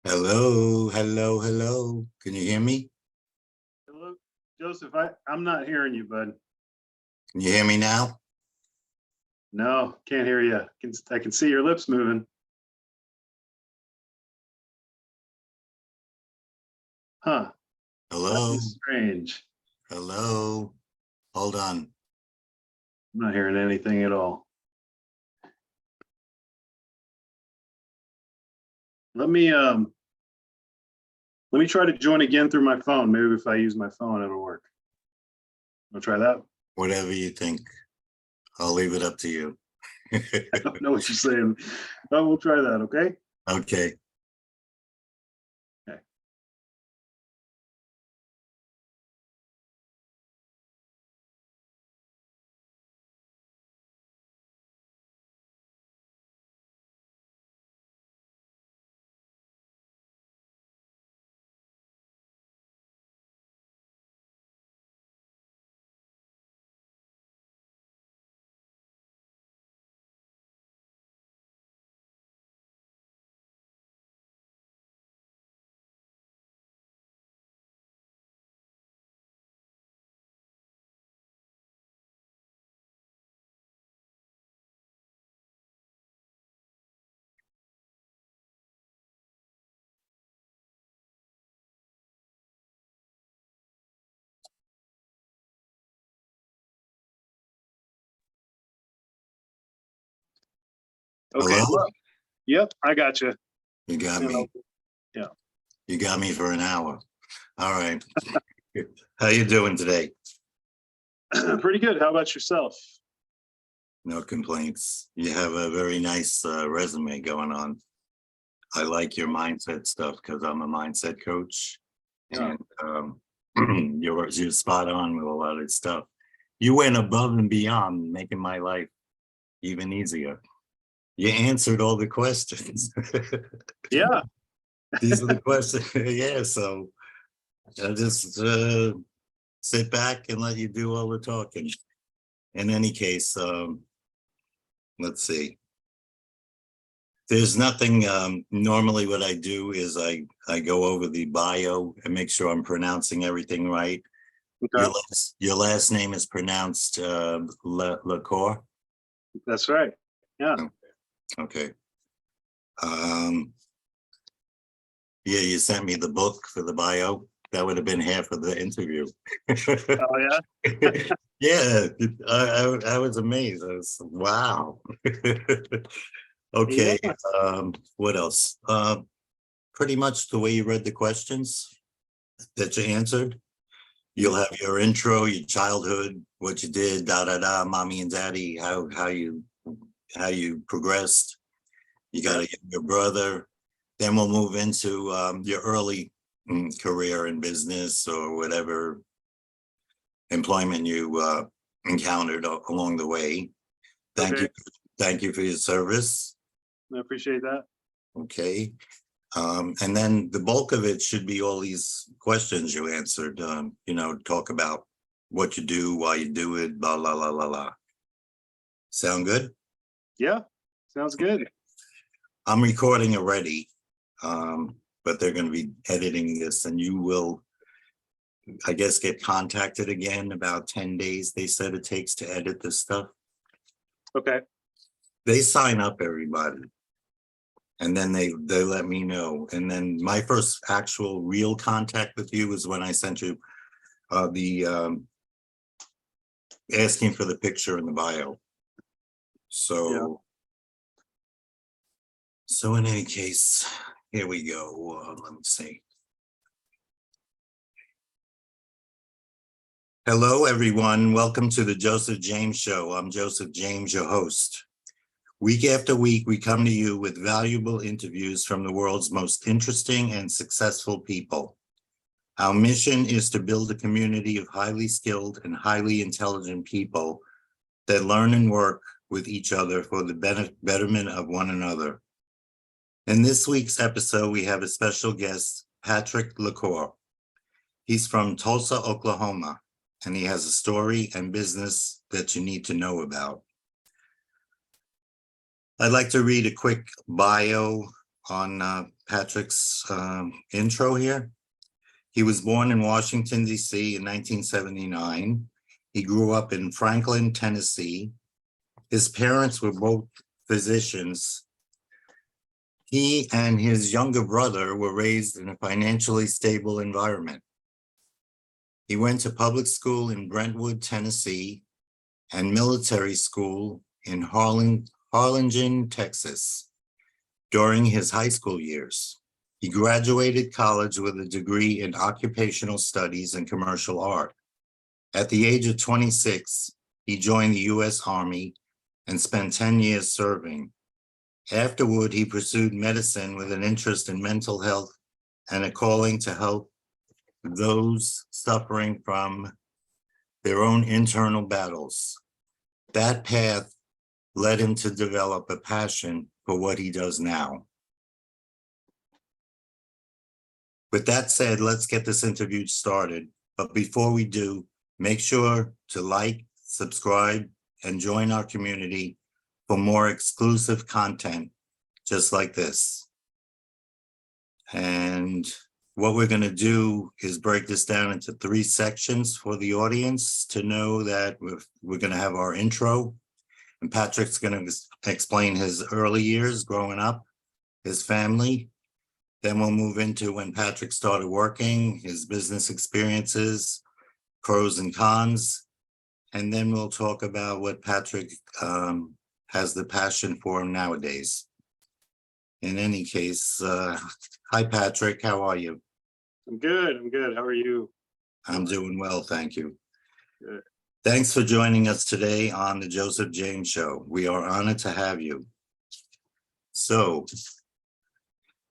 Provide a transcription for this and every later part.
Hello, hello, hello. Can you hear me? Hello, Joseph. I'm not hearing you, bud. Can you hear me now? No, can't hear you. I can see your lips moving. Huh. That Hello, is strange. hello. Hold on. I'm not hearing anything at all. Let me try to join again through my phone. Maybe if I use my phone, it'll work. I'll try that. Whatever you think. I'll leave it up to you. I don't know what you're saying. Oh, we'll try that, okay? Okay. Okay. Okay. Hello? Well, yep, I got you. You got me. Yeah. You got me for an hour. All right. How you doing today? Pretty good. How about yourself? No complaints. You have a very nice resume going on. I like your mindset stuff because I'm a mindset coach. Yeah. And you're spot on with a lot of stuff. You went above and beyond, making my life even easier. You answered all the questions. Yeah. These are the questions. Yeah, so I'll just sit back and let you do all the talking. In any case, let's see. There's nothing, normally what I do is I go over the bio and make sure I'm pronouncing everything right. Okay. Your last name is pronounced LaCour? That's right. Yeah. Okay. Yeah, you sent me the book for the bio. That would have been half of the interview. Oh yeah. Yeah, I was amazed. I was, wow. Okay, Yeah. what else? Pretty much the way you read the questions that you answered. You'll have your intro, your childhood, what you did, mommy and daddy, how you progressed. You got a younger brother. Then we'll move into your early career in business or whatever employment you encountered along the way. Thank you. Okay. Thank you for your service. I appreciate that. Okay. And then the bulk of it should be all these questions you answered, talk about what you do, why you do it, blah, blah, blah, blah, blah. Sound good? Yeah. Sounds good. I'm recording already, but they're going to be editing this and you will, I guess, get contacted again about 10 days. They said it takes to edit this stuff. Okay. They sign up everybody. And then they let me know. And then my first actual real contact with you is when I sent you the asking for the picture in the bio. So in any case, here we go. Let me see. Hello, everyone. Welcome to the Joseph James Show. I'm Joseph James, your host. Week after week, we come to you with valuable interviews from the world's most interesting and successful people. Our mission is to build a community of highly skilled and highly intelligent people that learn and work with each other for the betterment of one another. In this week's episode, we have a special guest, Patrick LaCour. He's from Tulsa, Oklahoma, and he has a story and business that you need to know about. I'd like to read a quick bio on Patrick's intro here. He was born in Washington, D.C. in 1979. He grew up in Franklin, Tennessee. His parents were both physicians. He and his younger brother were raised in a financially stable environment. He went to public school in Brentwood, Tennessee, and military school in Harlingen, Texas. During his high school years, he graduated college with a degree in occupational studies and commercial art. At the age of 26, he joined the U.S. Army and spent 10 years serving. Afterward, he pursued medicine with an interest in mental health and a calling to help those suffering from their own internal battles. That path led him to develop a passion for what he does now. With that said, let's get this interview started. But before we do, make sure to like, subscribe, and join our community for more exclusive content just like this. And what we're going to do is break this down into 3 sections for the audience to know that we're going to have our intro, and Patrick's going to explain his early years growing up, his family. Then we'll move into when Patrick started working, his business experiences, pros and cons. And then we'll talk about what Patrick has the passion for nowadays. In any case, hi, Patrick, how are you? I'm good. How are you? I'm doing well, thank you. Good. Thanks for joining us today on the Joseph James Show. We are honored to have you. So,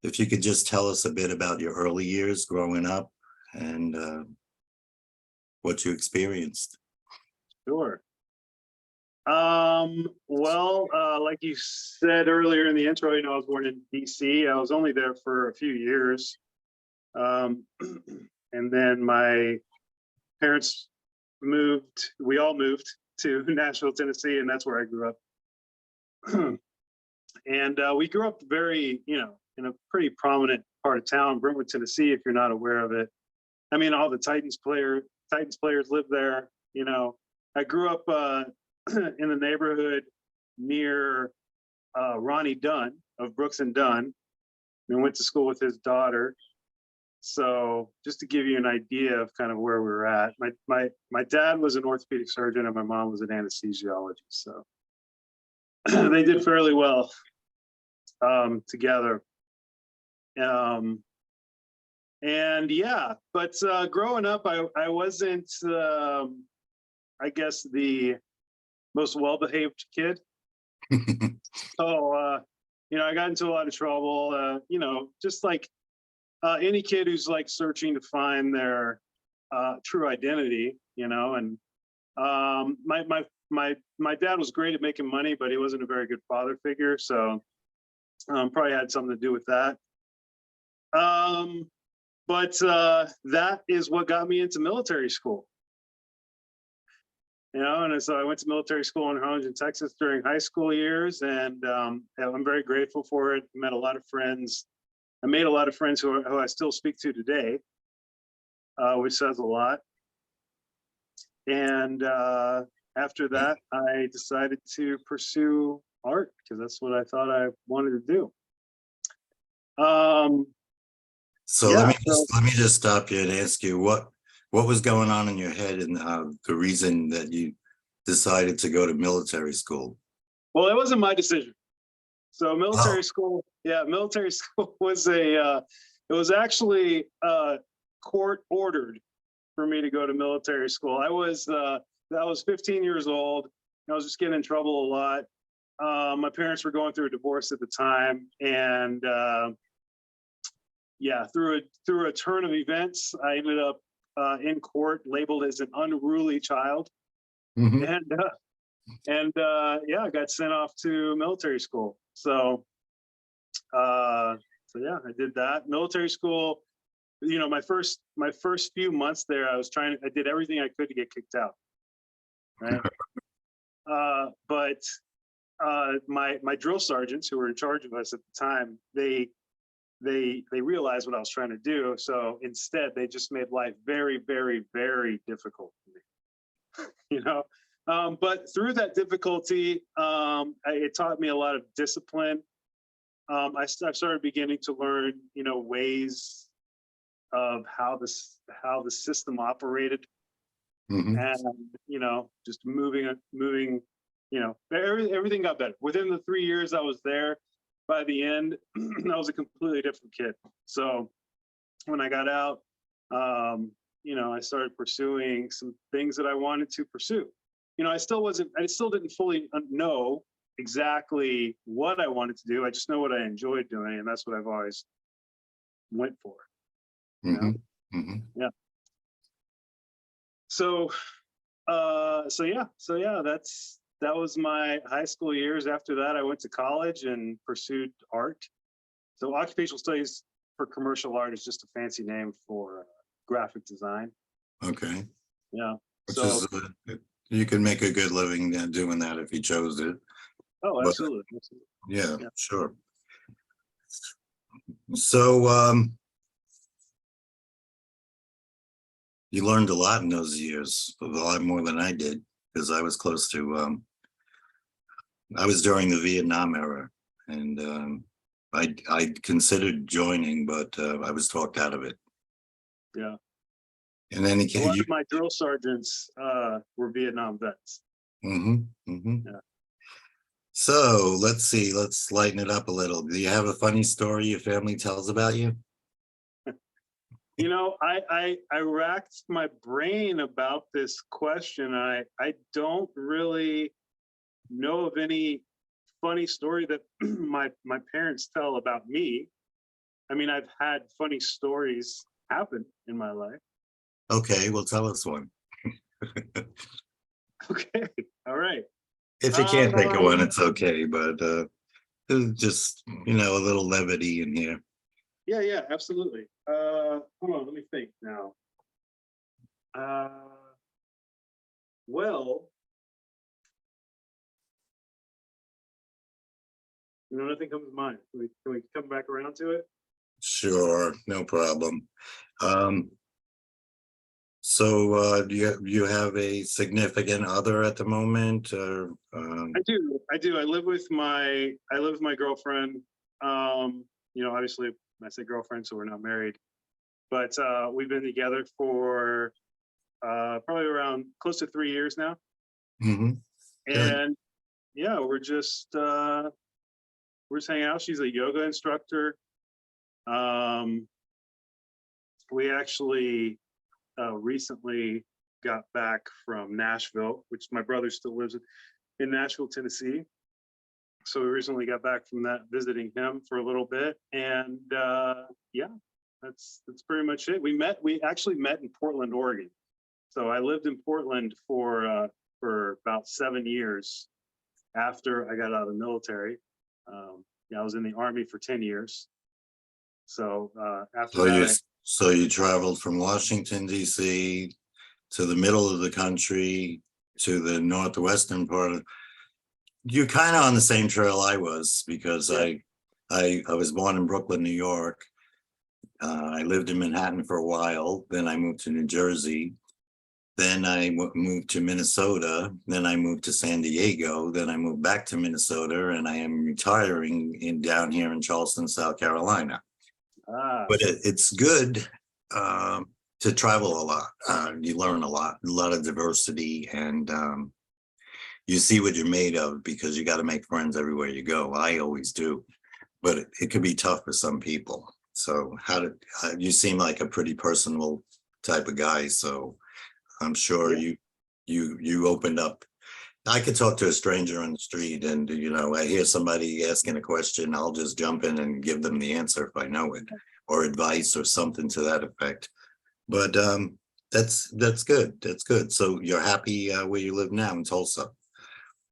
if you could just tell us a bit about your early years growing up and what you experienced. Sure. Well, like you said earlier in the intro, I was born in DC. I was only there for a few years. And then my parents we all moved to Nashville, Tennessee, and that's where I grew up. And we grew up very, in a pretty prominent part of town, Brentwood, Tennessee, if you're not aware of it. I mean, all the Titans players live there. I grew up in the neighborhood near Ronnie Dunn of Brooks and Dunn, and went to school with his daughter. So just to give you an idea of kind of where we were at, my dad was an orthopedic surgeon and my mom was an anesthesiologist. So they did fairly well together. And yeah, but growing up, I wasn't, I guess, the most well-behaved kid. So, I got into a lot of trouble, just like any kid who's like searching to find their true identity, and my dad was great at making money, but he wasn't a very good father figure. So probably had something to do with that. But that is what got me into military school. And so I went to military school in Harlingen, Texas during high school years, and I'm very grateful for it. I made a lot of friends who I still speak to today, which says a lot. And after that, I decided to pursue art because that's what I thought I wanted to do. So yeah, let me just stop you and ask you what was going on in your head and the reason that you decided to go to military school? Well, it wasn't my decision. So military school was it was actually court ordered for me to go to military school. I was 15 years old. I was just getting in trouble a lot. My parents were going through a divorce at the time, and through a turn of events, I ended up in court labeled as an unruly child. Mm-hmm. And I got sent off to military school. So I did that. Military school, my first few months there, I did everything I could to get kicked out. Right. But my drill sergeants who were in charge of us at the time, they they realized what I was trying to do. So instead, they just made life very, very, very difficult for me. You know, but through that difficulty, it taught me a lot of discipline. I started beginning to learn, you know, ways of how the system operated, Mhm. and you know, just moving, you know, everything got better within the 3 years I was there. By the end, I was a completely different kid. So when I got out, you know, I started pursuing some things that I wanted to pursue. You know, I still didn't fully know exactly what I wanted to do. I just know what I enjoyed doing, and that's what I've always went for. You know? Mhm. Mhm. Yeah. So, that was my high school years. After that, I went to college and pursued art. So, occupational studies for commercial art is just a fancy name for graphic design. Okay. Yeah. Which So, is, you could make a good living doing that if you chose it. oh, But absolutely. Absolutely. yeah, Yeah. sure. So, you learned a lot in those years, a lot more than I did, because I was close to, I was during the Vietnam era, and I considered joining, but I was talked out of it. Yeah. In any A case, lot you. of my drill sergeants were Vietnam vets. Mhm, mhm. Yeah. So let's see, let's lighten it up a little. Do you have a funny story your family tells about you? You know, I racked my brain about this question. I don't really know of any funny story that my parents tell about me. I mean, I've had funny stories happen in my life. Okay, well, tell us one. Okay, all right. If you can't think of one, it's okay, but just, a little levity in here. Yeah, yeah, absolutely. Hold on, let me think now. Uh, well, you know, nothing comes to mind. Can we come back around to it? Sure, no problem. Um, so do you have a significant other at the moment, or I do. I do. I live with my girlfriend. You know, obviously, I say girlfriend, so we're not married, but we've been together for probably around close to 3 years now. mhm, good. And yeah, we're just hanging out. She's a yoga instructor. Um, we actually recently got back from Nashville, which my brother still lives in Nashville, Tennessee. So we recently got back from that, visiting him for a little bit, and yeah, that's pretty much it. We actually met in Portland, Oregon. So I lived in Portland for about 7 years after I got out of the military. Yeah, I was in the Army for 10 years. So after So that, you traveled from Washington DC to the middle of the country to the northwestern part of. You're kind of on the same trail I was, because yeah, I was born in Brooklyn, New York. I lived in Manhattan for a while. Then I moved to New Jersey. Then I moved to Minnesota. Then I moved to San Diego. Then I moved back to Minnesota, and I am retiring down here in Charleston, South Carolina. But it's good to travel a lot. You learn a lot of diversity, and you see what you're made of, because you got to make friends everywhere you go. I always do, but it could be tough for some people. So you seem like a pretty personable type of guy, so I'm sure yeah, you opened up. I could talk to a stranger on the street, and I hear somebody asking a question, I'll just jump in and give them the answer if I know it, or advice or something to that effect. But that's good. That's good. So you're happy where you live now in Tulsa?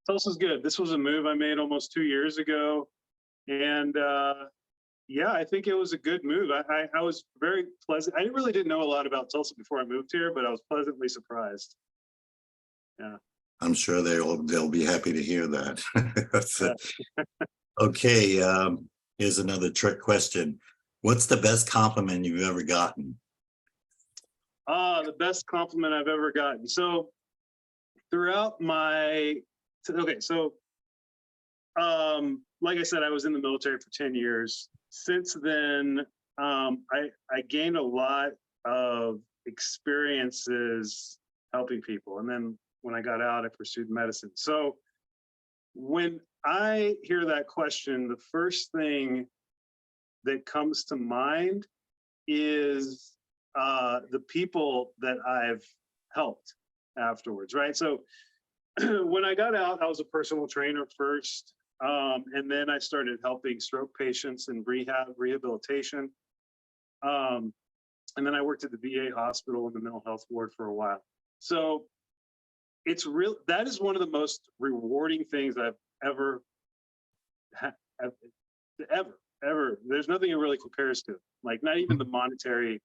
Tulsa's good. This was a move I made almost 2 years ago, and yeah, I think it was a good move. I was very pleasant. I really didn't know a lot about Tulsa before I moved here, but I was pleasantly surprised. Yeah. I'm sure they'll be happy to hear that. Yeah. Okay, here's another trick question. What's the best compliment you've ever gotten? The best compliment I've ever gotten. So throughout my, okay, so like I said, I was in the military for 10 years. Since then, I gained a lot of experiences helping people. And then when I got out, I pursued medicine. So when I hear that question, the first thing that comes to mind is the people that I've helped afterwards, right? So when I got out, I was a personal trainer first. And then I started helping stroke patients in rehabilitation. And then I worked at the VA hospital in the mental health ward for a while. So it's real. That is one of the most rewarding things I've ever, ever. There's nothing that really compares to it. Like not even the monetary,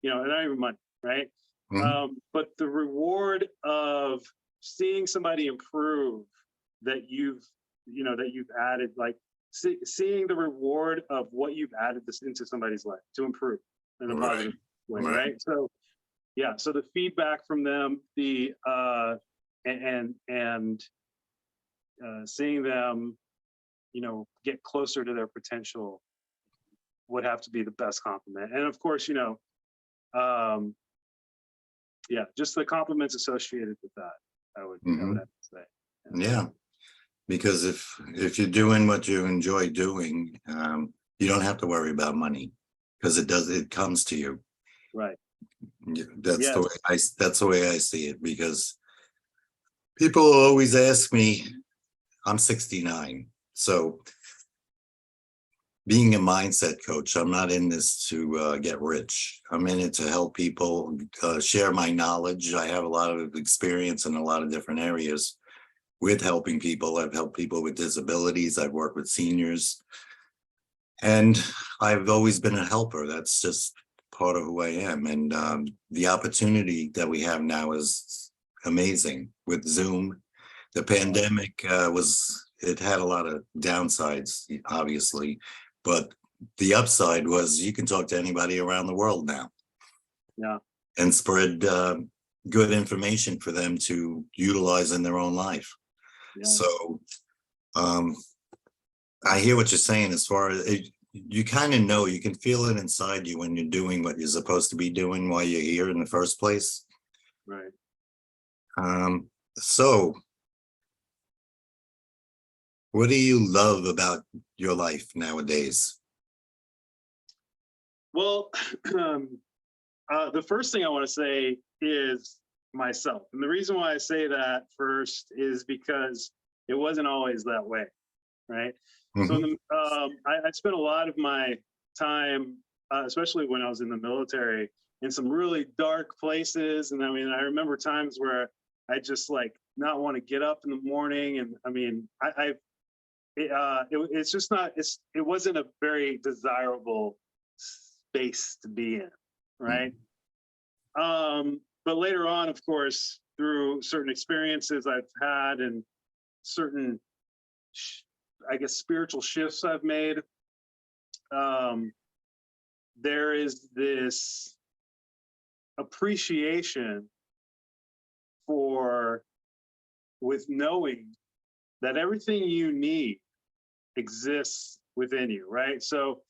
not even money, right? But the reward of seeing somebody improve that you've added, like seeing the reward of what you've added this into somebody's life to improve in a positive way, right? So yeah, so the feedback from them, the seeing them, get closer to their potential would have to be the best compliment. And of course, just the compliments associated with that, I would have to say. Yeah, because if you're doing what you enjoy doing, you don't have to worry about money because it comes to you. Right. That's the way I see it, because people always ask me, I'm 69, so being a mindset coach, I'm not in this to get rich. I'm in it to help people, share my knowledge. I have a lot of experience in a lot of different areas with helping people. I've helped people with disabilities. I've worked with seniors. And I've always been a helper. That's just part of who I am. And the opportunity that we have now is amazing with Zoom. The pandemic it had a lot of downsides, obviously, but the upside was you can talk to anybody around the world now. Yeah. And spread good information for them to utilize in their own life. Yeah. So I hear what you're saying as far as you kind of know, you can feel it inside you when you're doing what you're supposed to be doing while you're here in the first place. Right. So what do you love about your life nowadays? Well, the first thing I want to say is myself. And the reason why I say that first is because it wasn't always that way, right? So I spent a lot of my time, especially when I was in the military, in some really dark places. And I mean, I remember times where I just like not want to get up in the morning. And I mean, it's just not, it wasn't a very desirable space to be in, right? But later on, of course, through certain experiences I've had and certain, I guess, spiritual shifts I've made, there is this appreciation with knowing that everything you need exists within you, right? So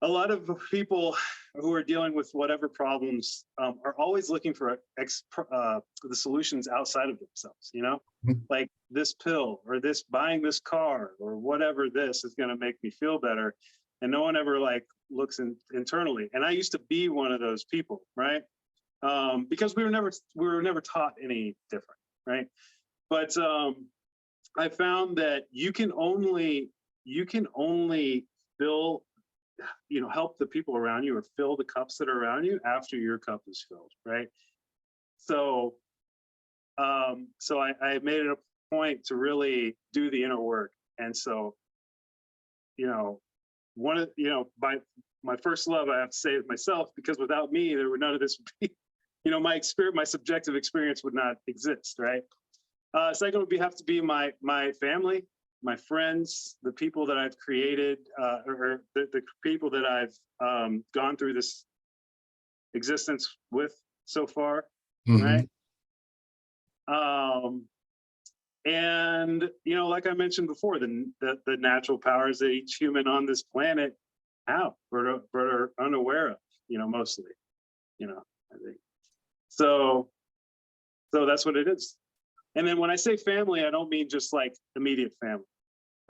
a lot of people who are dealing with whatever problems are always looking for the solutions outside of themselves, like this pill or this buying this car or whatever this is going to make me feel better. And no one ever like looks internally. And I used to be one of those people, right? Because we were never taught any different, right? But I found that you can only fill, help the people around you or fill the cups that are around you after your cup is filled, right? So, I made it a point to really do the inner work. And so, my first love, I have to say, is myself, because without me, there would none of this be, my subjective experience would not exist, right? Second would have to be my family, my friends, the people that I've created, or the people that I've gone through this existence with so far, Mhm. right? And like I mentioned before, the natural powers that each human on this planet have, but are unaware of, mostly, I think. So, so that's what it is. And then when I say family, I don't mean just like immediate family,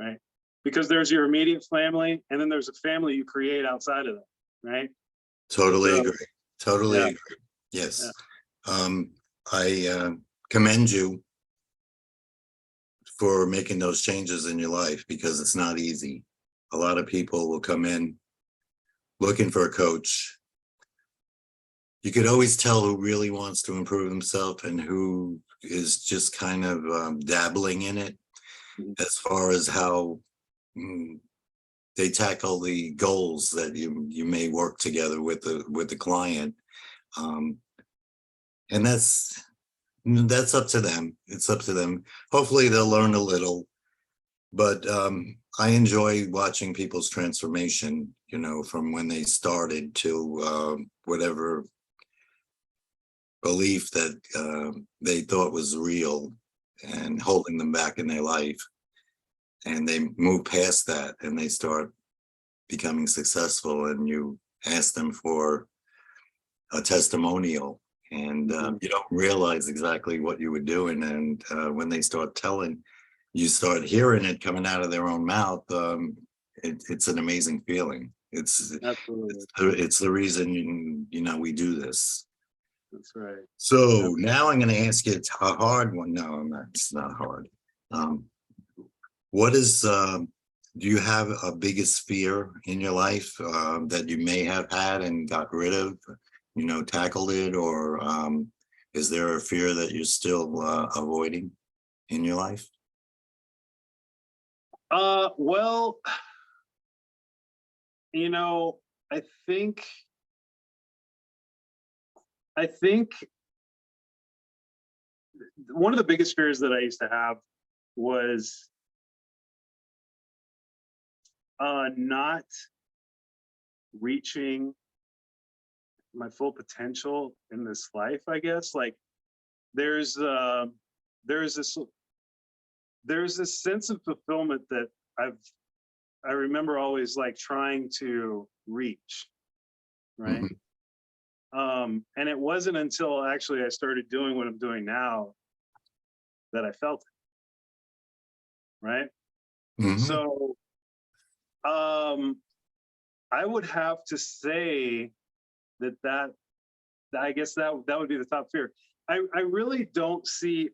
right? Because there's your immediate family, and then there's a family you create outside of that, right? Totally So, agree. Totally yeah, agree. Yes. yeah, I commend you for making those changes in your life because it's not easy. A lot of people will come in looking for a coach. You could always tell who really wants to improve himself and who is just kind of dabbling in it mhm, as far as how mm, they tackle the goals that you may work together with the client. Um, and that's up to them. It's up to them. Hopefully they'll learn a little, but I enjoy watching people's transformation, from when they started to whatever belief that they thought was real and holding them back in their life. And they move past that and they start becoming successful, and you ask them for a testimonial, and mhm. you don't realize exactly what you were doing. And when they start telling, you start hearing it coming out of their own mouth. It's an amazing feeling. Absolutely. It's the reason we do this. That's right. So That's, now I'm going to ask you a hard one. No, I'm not. It's not hard. Um, what is do you have a biggest fear in your life that you may have had and got rid of, tackled it, or is there a fear that you're still avoiding in your life? well, you know, I think, I think one of the biggest fears that I used to have was not reaching my full potential in this life, I guess. Like there's uh there's this there's this sense of fulfillment that I remember always like trying to reach, right? Hmm. And it wasn't until actually I started doing what I'm doing now that I felt it, right? Hmm. So um I would have to say that I guess that would be the top fear. I really don't see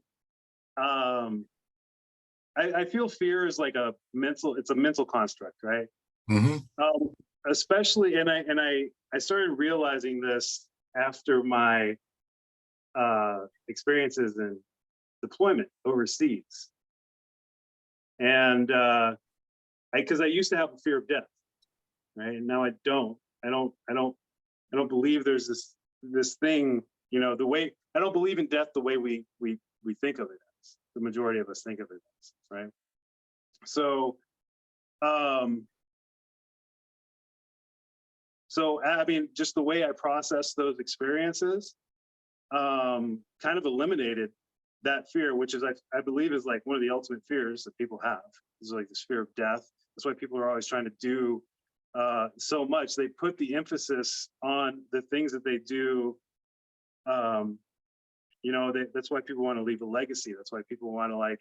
um I feel fear is like it's a mental construct, right? Hmm. Um, especially, I started realizing this after my experiences in deployment overseas, and because I used to have a fear of death, right? And now I don't. I don't believe there's this thing. The way I don't believe in death the way we think of it as. The majority of us think of it as, right? So, um, so I mean, just the way I process those experiences kind of eliminated that fear, which is I believe is like one of the ultimate fears that people have. Is like this fear of death. That's why people are always trying to do so much. They put the emphasis on the things that they do. Um, that's why people want to leave a legacy. That's why people want to like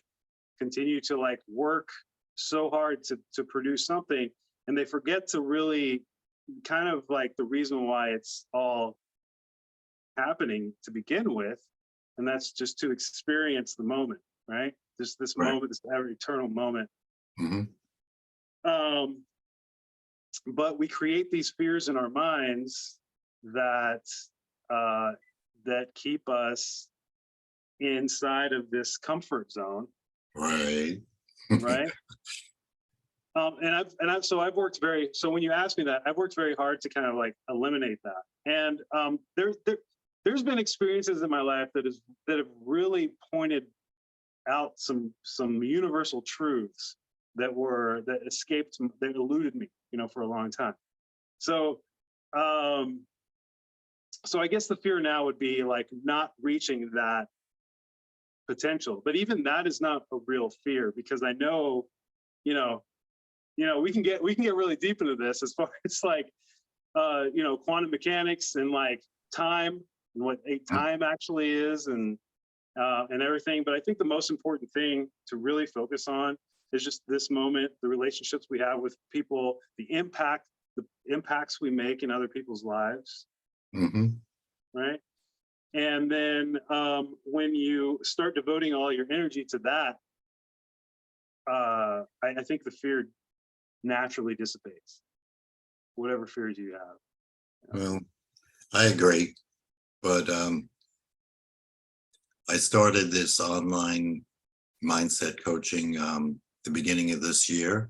continue to like work so hard to produce something, and they forget to really kind of like the reason why it's all happening to begin with, and that's just to experience the moment, right? Just this Right. moment, this eternal moment. Hmm. Um, but we create these fears in our minds that uh, that keep us inside of this comfort zone, Right. right? So I've worked so when you ask me that, I've worked very hard to kind of like eliminate that. And there's been experiences in my life that have really pointed out some universal truths that escaped, that eluded me, for a long time. So, so I guess the fear now would be like not reaching that potential, but even that is not a real fear, because I know, we can get really deep into this as far as like, quantum mechanics and like time and what time actually is, and everything. But I think the most important thing to really focus on is just this moment, the relationships we have with people, the impacts we make in other people's lives. Mhm. Right. And then when you start devoting all your energy to that, I think the fear naturally dissipates, whatever fears you have. Well, I agree, but I started this online mindset coaching the beginning of this year.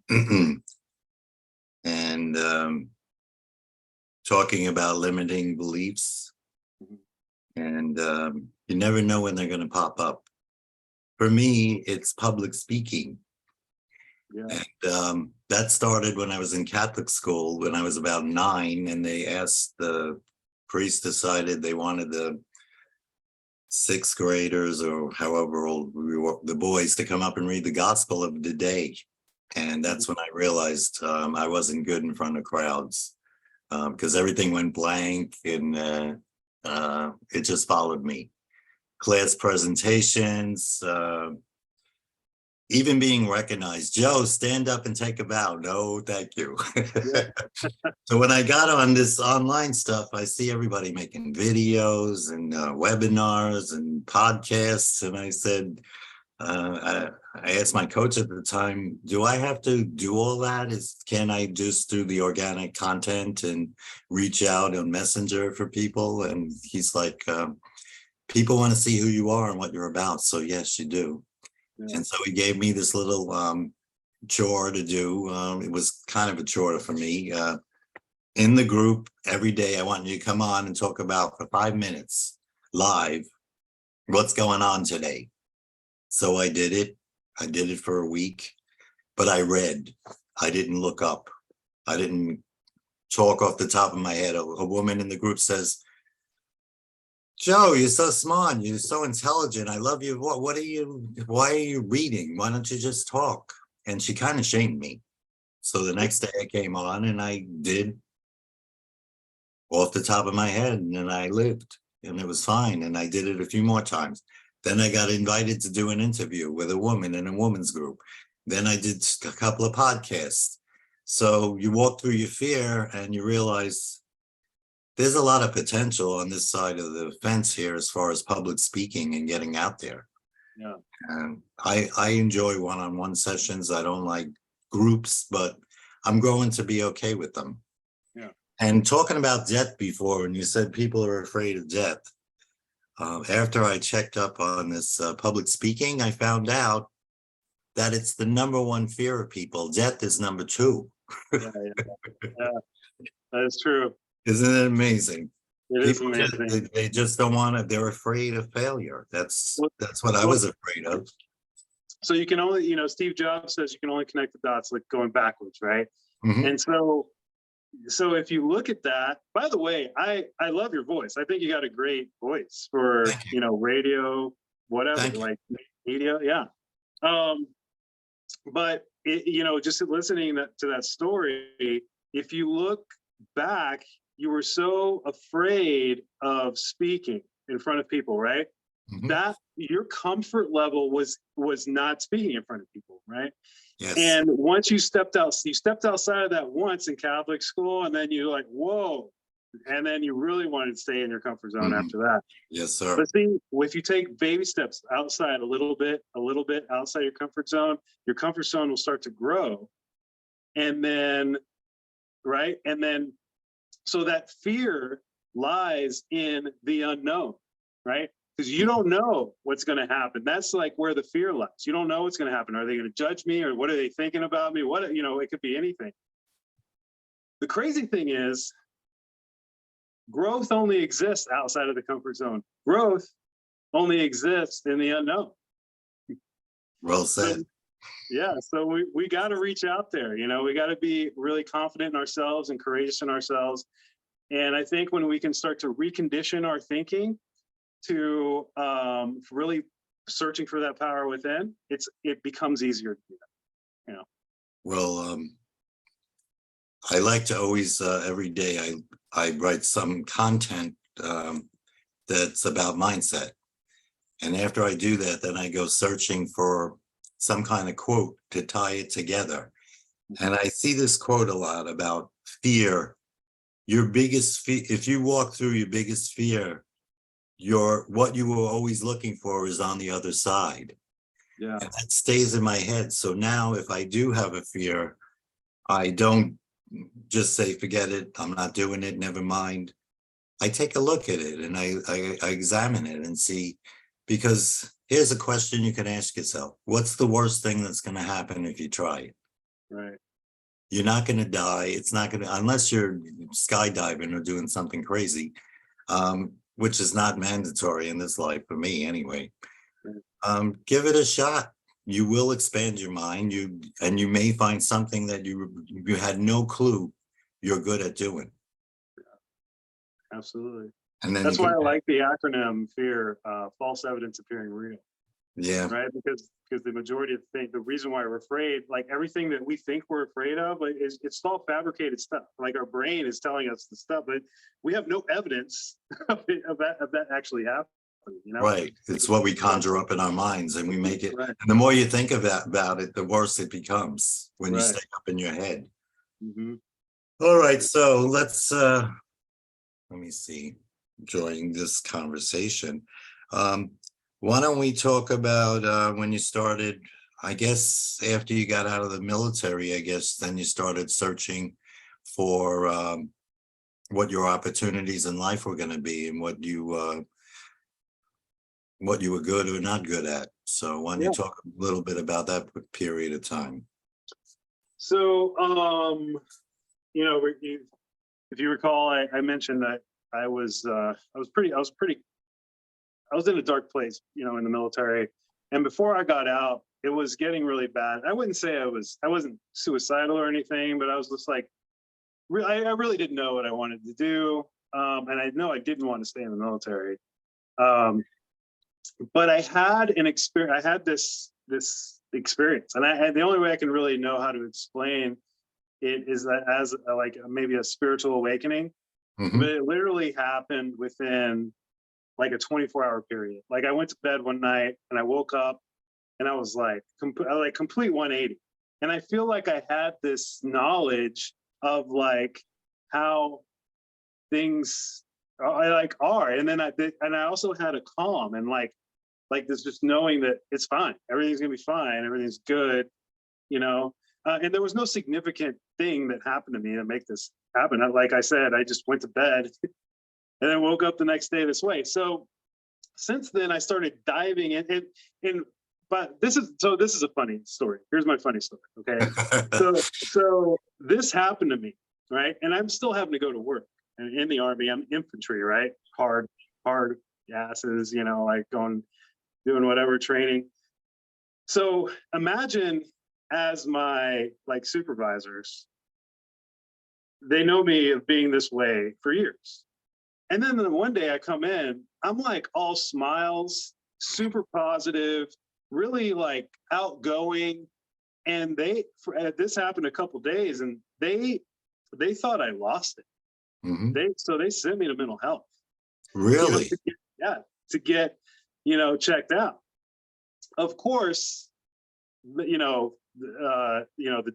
And talking about limiting beliefs, Mhm. and you never know when they're going to pop up. For me, it's public speaking. Yeah. And that started when I was in Catholic school, when I was about 9, and they asked, the priest decided they wanted the 6th graders, or however old we were, the boys, to come up and read the gospel of the day. And that's when I realized I wasn't good in front of crowds, because everything went blank, and it just followed me. Class presentations, even being recognized. Joe, stand up and take a bow. No, thank you. Yeah. So when I got on this online stuff, I see everybody making videos and webinars and podcasts. And I said, I asked my coach at the time, do I have to do all that? Can I just do the organic content and reach out on Messenger for people? And he's like, people want to see who you are and what you're about. So yes, you do. Yeah. And so he gave me this little chore to do. It was kind of a chore for me. In the group every day, I want you to come on and talk about for 5 minutes live what's going on today. So I did it. I did it for a week, but I read. I didn't look up. I didn't talk off the top of my head. A woman in the group says, Joe, you're so smart. You're so intelligent. I love you. Why are you reading? Why don't you just talk? And she kind of shamed me. So the next day I came on and I did off the top of my head, and then I lived, and it was fine. And I did it a few more times. Then I got invited to do an interview with a woman in a woman's group. Then I did a couple of podcasts. So you walk through your fear and you realize there's a lot of potential on this side of the fence here as far as public speaking and getting out there. Yeah. I enjoy one-on-one sessions. I don't like groups, but I'm growing to be okay with them. Yeah. And talking about death before, and you said people are afraid of death. After I checked up on this public speaking, I found out that it's the #1 fear of people. Death is number 2. Yeah. That is true. Isn't it amazing? It is People amazing. they just don't want to. They're afraid of failure. That's what I was afraid of. So you can only, Steve Jobs says you can only connect the dots like going backwards, right? Mhm. And so if you look at that, by the way, I love your voice. I think you got a great voice for, Thank you. radio, whatever, Thank you. like media. Yeah. But just listening to that story, if you look back, you were so afraid of speaking in front of people, right? Mhm. That your comfort level was not speaking in front of people, right? Yes. And once you stepped outside of that once in Catholic school, and then you're like, whoa, and then you really wanted to stay in your comfort zone Mhm. after that. Yes, sir. But see, if you take baby steps outside a little bit outside your comfort zone will start to grow. And then, right? And then, so that fear lies in the unknown, right? Because you don't know what's going to happen. That's like where the fear lies. You don't know what's going to happen. Are they going to judge me, or what are they thinking about me? It could be anything. The crazy thing is, growth only exists outside of the comfort zone. Growth only exists in the unknown. Well said. Yeah, so we got to reach out there. We got to be really confident in ourselves and courageous in ourselves. And I think when we can start to recondition our thinking to really searching for that power within, it becomes easier to do that. Well, I like to always, every day, I write some content that's about mindset. And after I do that, then I go searching for some kind of quote to tie it together. And I see this quote a lot about fear. Your biggest fear, if you walk through your biggest fear, what you were always looking for is on the other side. Yeah. And that stays in my head. So now if I do have a fear, I don't just say, forget it, I'm not doing it, never mind. I take a look at it and I examine it and see, because here's a question you can ask yourself. What's the worst thing that's going to happen if you try it? Right. You're not going to die. It's not going to, unless you're skydiving or doing something crazy, which is not mandatory in this life for me anyway. Give it a shot. You will expand your mind. You may find something that you had no clue you're good at doing. Absolutely. And then that's why I like the acronym FEAR, false evidence appearing real. Yeah. Right. Because the majority of the reason why we're afraid, like everything that we think we're afraid of, like it's all fabricated stuff. Like our brain is telling us the stuff, but we have no evidence of that actually happening. Right. It's what we conjure up in our minds, and we make it. Right. And the more you think about it, the worse it becomes when you Right. stay up in your head. Mm-hmm. All right. So let's let me see. Enjoying this conversation. Why don't we talk about when you started, I guess after you got out of the military, I guess then you started searching for what your opportunities in life were going to be and what you were good or not good at. So why don't you talk a little bit about that period of time? So, if you recall, I mentioned that I was in a dark place, in the military. And before I got out, it was getting really bad. I wouldn't say I wasn't suicidal or anything, but I was just like, I really didn't know what I wanted to do. And I know I didn't want to stay in the military. But I had an experience. I had this experience, and the only way I can really know how to explain it is that as like maybe a spiritual awakening. Mm-hmm. But it literally happened within like a 24-hour period. Like I went to bed one night and I woke up and I was like complete 180. And I feel like I had this knowledge of like how things are. And then I also had a calm and like this just knowing that it's fine. Everything's gonna be fine. Everything's good, and there was no significant thing that happened to me to make this happen. Like I said, I just went to bed and then woke up the next day this way. So since then, I started diving in. But this is a funny story. Here's my funny story. Okay, so this happened to me, right? And I'm still having to go to work. And in the Army, I'm infantry, right? Hard asses, like doing whatever training. So imagine as my like supervisors, they know me of being this way for years. And then one day I come in, I'm like all smiles, super positive, really like outgoing. And this happened a couple of days, and they thought I lost it. Mm-hmm. They sent me to mental health. Really? To get checked out. Of course, the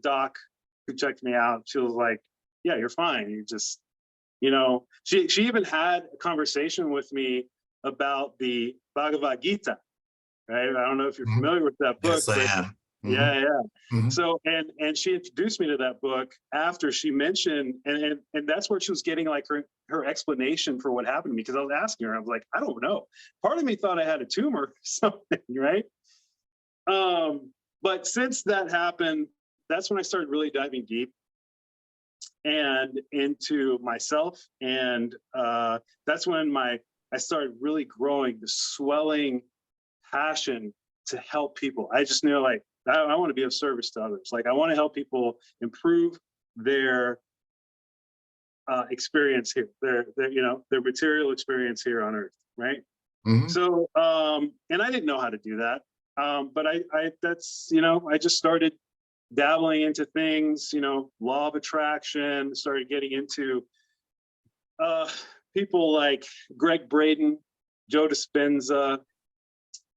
doc who checked me out, she was like, yeah, you're fine. You just, she even had a conversation with me about the Bhagavad Gita, right? I don't know if you're familiar with that book. Yes, I am. Mm-hmm. Yeah. Mm-hmm. So, and she introduced me to that book after she mentioned, and that's where she was getting like her explanation for what happened to me. Because I was asking her, I was like, I don't know. Part of me thought I had a tumor or something, right? But since that happened, that's when I started really diving deep and into myself. And that's when I started really growing the swelling passion to help people. I just knew like I want to be of service to others. Like I want to help people improve their experience here, their material experience here on Earth, right? Mhm. So, and I didn't know how to do that, but that's I just started dabbling into things, law of attraction. Started getting into people like Greg Braden, Joe Dispenza,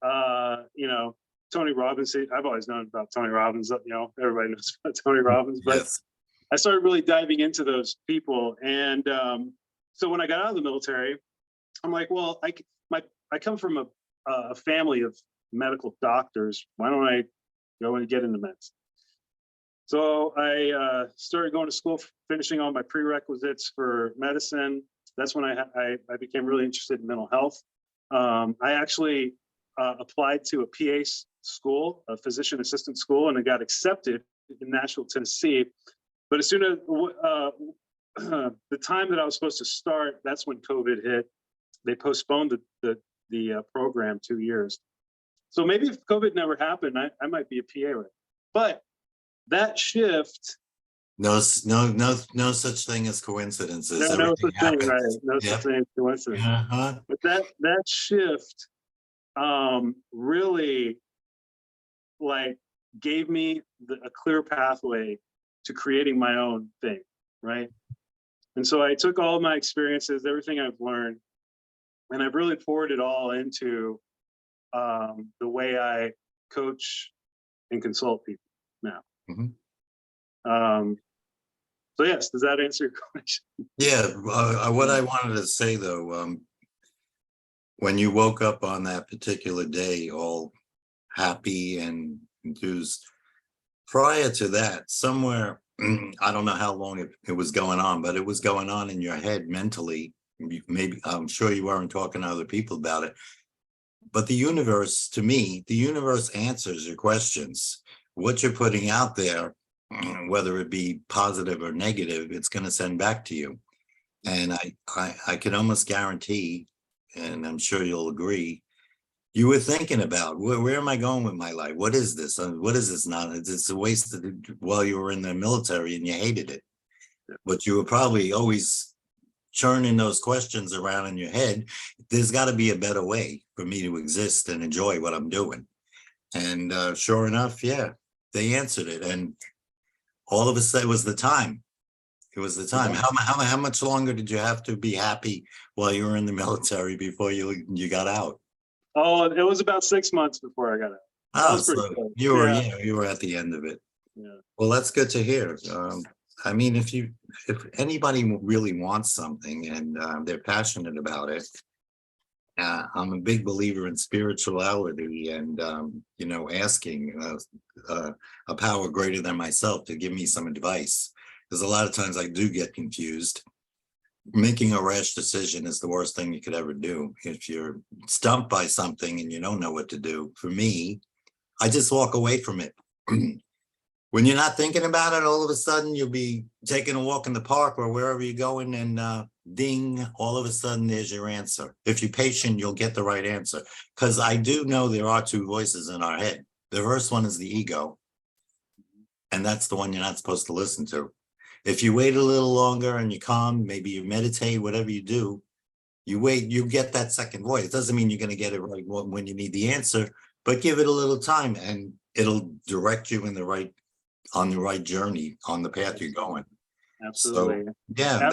Tony Robbins. I've always known about Tony Robbins. Everybody knows about Tony Robbins, but Yes. I started really diving into those people. And so when I got out of the military, I'm like, well, I come from a family of medical doctors. Why don't I go and get into medicine? So I started going to school, finishing all my prerequisites for medicine. That's when I became really interested in mental health. I actually applied to a PA school, a physician assistant school, and I got accepted in Nashville, Tennessee. But as soon as the time that I was supposed to start, that's when COVID hit. They postponed the program 2 years. So maybe if COVID never happened, I might be a PA right. But that shift. No such thing as coincidences. No Everything such thing, happens. right? No Yep. such thing as coincidence. Uh-huh. But that shift really like gave me a clear pathway to creating my own thing, right? And so I took all of my experiences, everything I've learned, and I've really poured it all into the way I coach and consult people now. Mhm. So yes, does that answer your question? Yeah. What I wanted to say though, when you woke up on that particular day, all happy and enthused, prior to that, somewhere, I don't know how long it was going on, but it was going on in your head mentally. Maybe I'm sure you weren't talking to other people about it. But the universe, to me, the universe answers your questions. What you're putting out there, whether it be positive or negative, it's going to send back to you. And I can almost guarantee, and I'm sure you'll agree, you were thinking about where am I going with my life? What is this? What is this not? It's a waste of while you were in the military and you hated it. But you were probably always churning those questions around in your head. There's got to be a better way for me to exist and enjoy what I'm doing. And sure enough, yeah, they answered it. And all of a sudden, it was the time. It was the time. How much longer did you have to be happy while you were in the military before you got out? Oh, it was about 6 months before I got out. Oh, was pretty so cool. you were, Yeah. you were at the end of it. Yeah. Well, that's good to hear. I mean, if anybody really wants something and they're passionate about it, I'm a big believer in spirituality and asking a power greater than myself to give me some advice. Because a lot of times I do get confused. Making a rash decision is the worst thing you could ever do. If you're stumped by something and you don't know what to do, for me, I just walk away from it. When you're not thinking about it, all of a sudden you'll be taking a walk in the park or wherever you're going and ding, all of a sudden there's your answer. If you're patient, you'll get the right answer. Because I do know there are two voices in our head. The first one is the ego. And that's the one you're not supposed to listen to. If you wait a little longer and you calm, maybe you meditate, whatever you do, you wait, you get that second voice. It doesn't mean you're going to get it right when you need the answer, but give it a little time and it'll direct you in on the right journey, on the path you're going. Absolutely. So, yeah.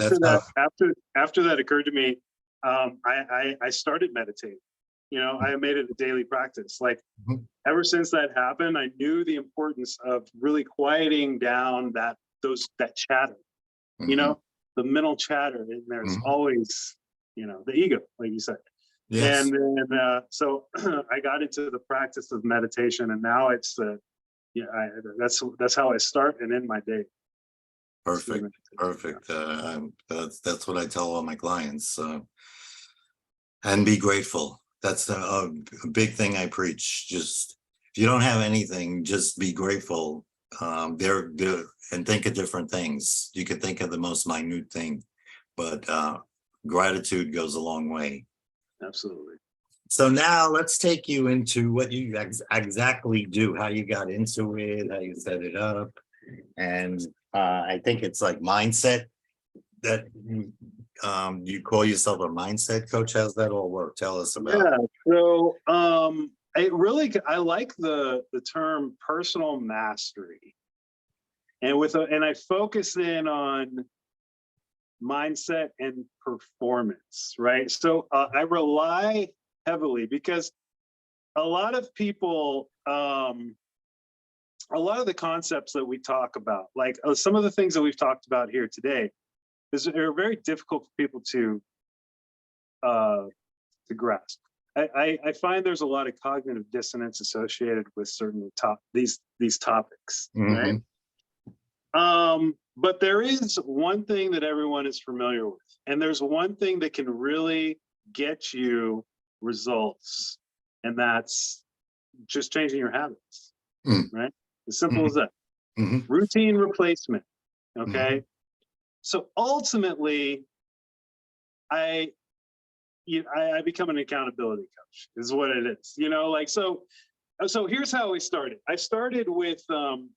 After that occurred to me, I started meditating. I made it a daily practice. Like ever since that happened, I knew the importance of really quieting down that chatter, the mental chatter. And there's always, the ego, like you said. Yes. And then so I got into the practice of meditation, and now it's that's how I start and end my day. Perfect. That's what I tell all my clients. And be grateful. That's a big thing I preach. Just if you don't have anything, just be grateful. There and think of different things. You could think of the most minute thing, but gratitude goes a long way. Absolutely. So now let's take you into what you exactly do, how you got into it, how you set it up. And I think it's like mindset that you call yourself a mindset coach. How's that all work? Tell us about it. Yeah. So I like the term personal mastery. And I focus in on mindset and performance, right? So I rely heavily because a lot of people, a lot of the concepts that we talk about, like some of the things that we've talked about here today, are very difficult for people to grasp. I find there's a lot of cognitive dissonance associated with certain these topics, right? Mhm. But there is one thing that everyone is familiar with, and there's one thing that can really get you results, and that's just changing your habits, Mm. right? As simple Mhm. as that. Mhm. Routine replacement. Okay. Mhm. So ultimately, I I become an accountability coach, is what it is. So here's how we started. I started with um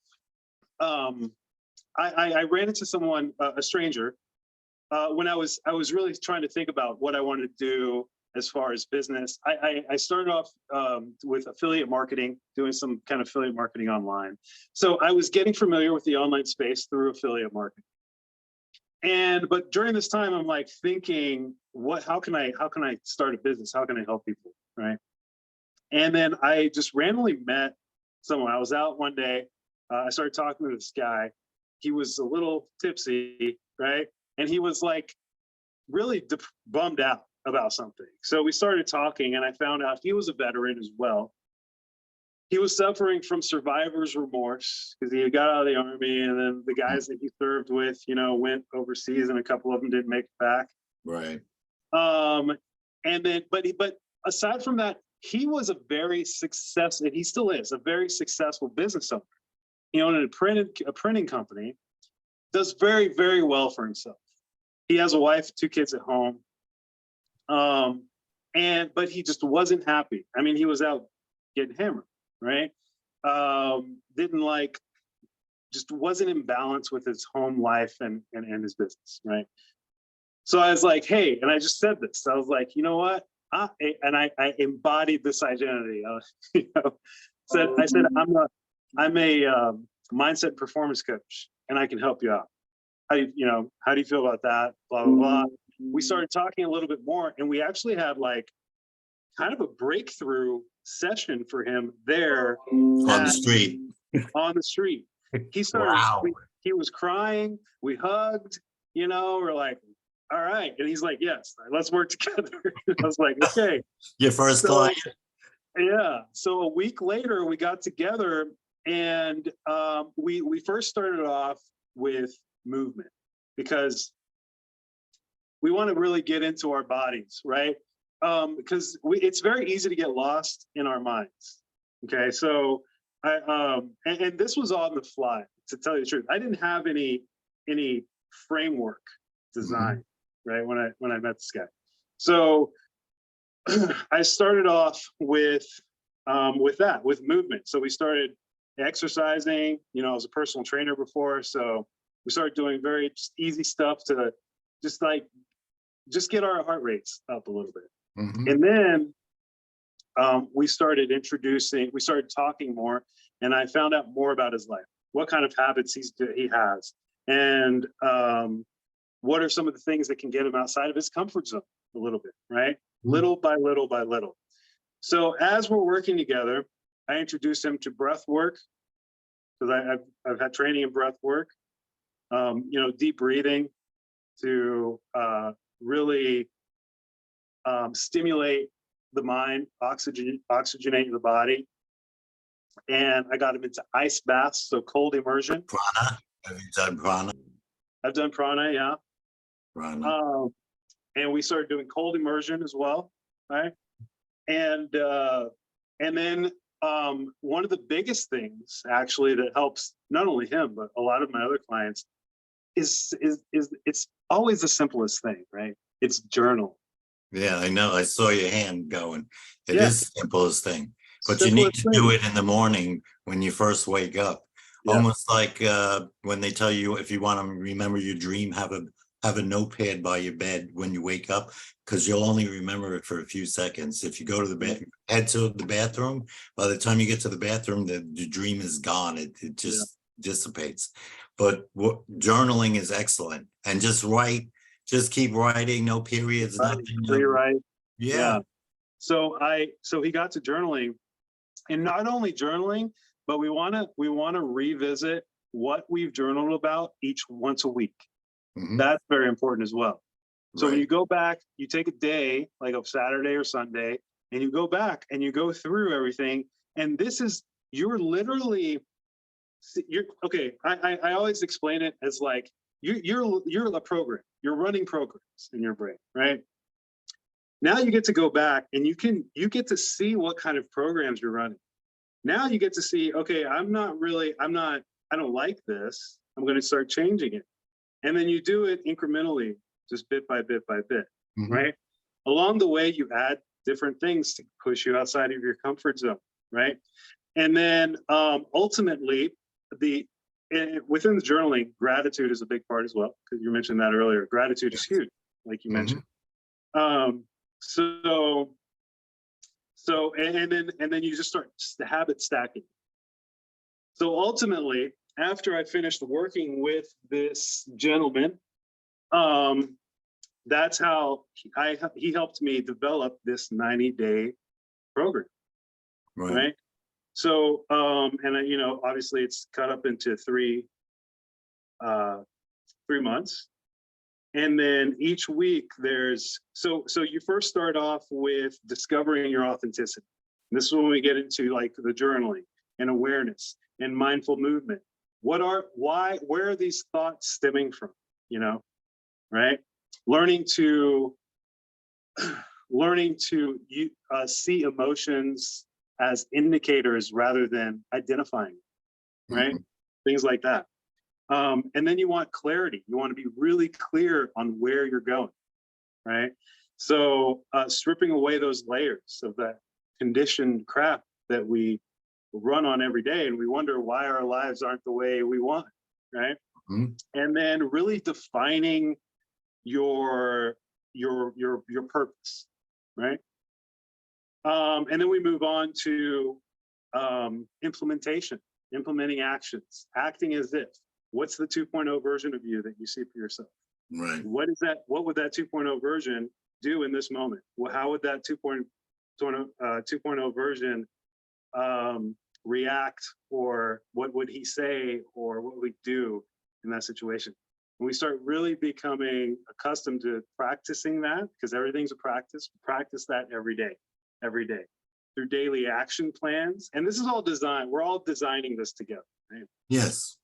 I ran into someone, a stranger, when I was really trying to think about what I wanted to do as far as business. I started off with affiliate marketing, doing some kind of affiliate marketing online. So I was getting familiar with the online space through affiliate marketing. But during this time, I'm like thinking, how can I start a business? How can I help people? Right. And then I just randomly met someone. I was out one day. I started talking to this guy. He was a little tipsy, right? And he was like really bummed out about something. So we started talking, and I found out he was a veteran as well. He was suffering from survivor's remorse because he got out of the army, and then the guys that he served with, went overseas, and a couple of them didn't make it back. Right. Um, and then, but aside from that, he was a very successful, and he still is a very successful business owner. He owned a printing company, does very, very well for himself. He has a wife, 2 kids at home. But he just wasn't happy. I mean, he was out getting hammered, right? Didn't like, just wasn't in balance with his home life and his business, right? So I was like, hey, and I just said this. I was like, you know what? I embodied this identity. I said, I'm a mindset performance coach, and I can help you out. How do you feel about that? Blah, blah, blah. We started talking a little bit more, and we actually had like kind of a breakthrough session for him there On the street. on the street. He started, Wow. he was crying. We hugged, we're like, all right. And he's like, yes, let's work together. I was like, okay. Your first So, client. yeah. So a week later, we got together, and we first started off with movement because we want to really get into our bodies, right? Because it's very easy to get lost in our minds. Okay, so and this was on the fly. To tell you the truth, I didn't have any framework design, right? When I met this guy, so I started off with movement. So we started exercising. I was a personal trainer before, so we started doing very just easy stuff to just get our heart rates up a little bit. Mhm. And then we started talking more, and I found out more about his life, what kind of habits he has, and what are some of the things that can get him outside of his comfort zone a little bit, right? Little by little by little. So as we're working together, I introduced him to breath work, because I've had training in breath work, deep breathing to really stimulate the mind, oxygenate the body. And I got him into ice baths, so cold immersion. Prana. Have you done prana? I've done prana, yeah. Prana. And we started doing cold immersion as well, right? And then one of the biggest things actually that helps not only him but a lot of my other clients is it's always the simplest thing, right? It's journal. Yeah, I know. I saw your hand going. It Yeah, is the simplest thing, but you need simplest to do thing. it in the morning when you first wake up. Yeah, Almost like when they tell you if you want to remember your dream, have a notepad by your bed when you wake up, because you'll only remember it for a few seconds. If you go to the yeah, bed, head to the bathroom, by the time you get to the bathroom, the dream is gone. It yeah. just dissipates. But journaling is excellent, and just write, just keep writing, no periods, Right. nothing. Rewrite. Yeah. Yeah. So he got to journaling, and not only journaling, but we want to revisit what we've journaled about each once a week. Mhm. That's very important as well. So when you Right. go back, you take a day, like a Saturday or Sunday, and you go back and you go through everything. And this is, you're literally, you're okay. I always explain it as like you're a program. You're running programs in your brain, right? Now you get to go back and you get to see what kind of programs you're running. Now you get to see, okay, I don't like this. I'm going to start changing it. And then you do it incrementally, just bit by bit by bit, Mhm. right? Along the way, you add different things to push you outside of your comfort zone, right? And then ultimately, the within the journaling, gratitude is a big part as well, because you mentioned that earlier. Gratitude is Yes. huge, like you mentioned. Mhm. Um, so and then you just start the habit stacking. So ultimately, after I finished working with this gentleman, um, that's how he helped me develop this 90-day program, Right. right? So and obviously it's cut up into uh 3 months. And then each week there's so you first start off with discovering your authenticity. And this is when we get into like the journaling and awareness and mindful movement. Where are these thoughts stemming from? You know, right? Learning to see emotions as indicators rather than identifying, right? Mhm. Things like that. And then you want clarity. You want to be really clear on where you're going, right? So stripping away those layers of that conditioned crap that we run on every day, and we wonder why our lives aren't the way we want, right? Mhm. And then really defining your your purpose, right? And then we move on to implementation, implementing actions, acting as if. What's the 2.0 version of you that you see for yourself? Right. What is that? What would that 2.0 version do in this moment? Well, how would that 2.0 version react, or what would he say, or what would we do in that situation? When we start really becoming accustomed to practicing that, because everything's a practice, practice that every day through daily action plans. And this is all designed, we're all designing this together, right? Yes.